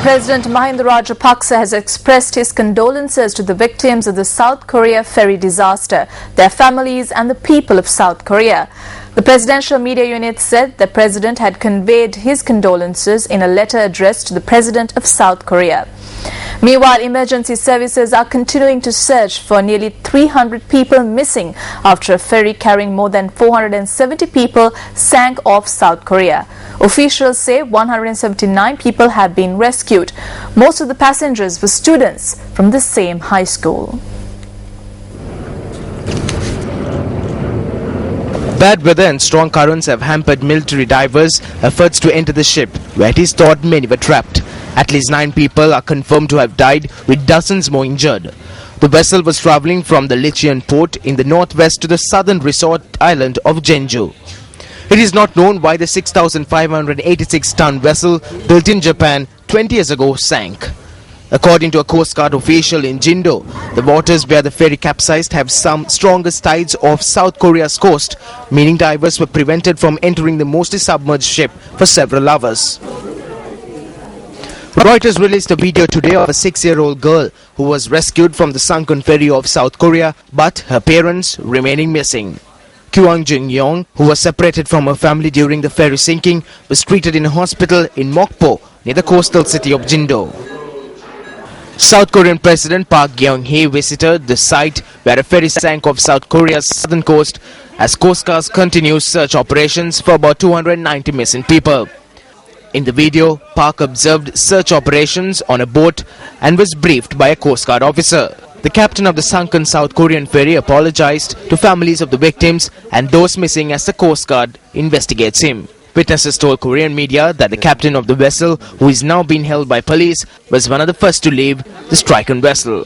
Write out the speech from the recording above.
President Mahinda Rajapaksa has expressed his condolences to the victims of the South Korea ferry disaster, their families and the people of South Korea. The presidential media unit said the president had conveyed his condolences in a letter addressed to the president of South Korea. Meanwhile, emergency services are continuing to search for nearly 300 people missing after a ferry carrying more than 470 people sank off South Korea. Officials say 179 people have been rescued. Most of the passengers were students from the same high school. Bad weather and strong currents have hampered military divers' efforts to enter the ship, where it is thought many were trapped. At least 9 people are confirmed to have died, with dozens more injured. The vessel was travelling from the Licheon port in the northwest to the southern resort island of Jeonju. It is not known why the 6,586-ton vessel built in Japan 20 years ago sank. According to a Coast Guard official in Jindo, the waters where the ferry capsized have some strongest tides off South Korea's coast, meaning divers were prevented from entering the mostly submerged ship for several hours. Reuters released a video today of a 6-year-old girl who was rescued from the sunken ferry of South Korea, but her parents remaining missing. Kwang Jung-yong, who was separated from her family during the ferry sinking, was treated in a hospital in Mokpo, near the coastal city of Jindo. South Korean President Park Geun-hye visited the site where a ferry sank off South Korea's southern coast as Coast Guard continues search operations for about 290 missing people. In the video, Park observed search operations on a boat and was briefed by a Coast Guard officer. The captain of the sunken South Korean ferry apologized to families of the victims and those missing as the Coast Guard investigates him. Witnesses told Korean media that the captain of the vessel, who is now being held by police, was one of the first to leave the stricken vessel.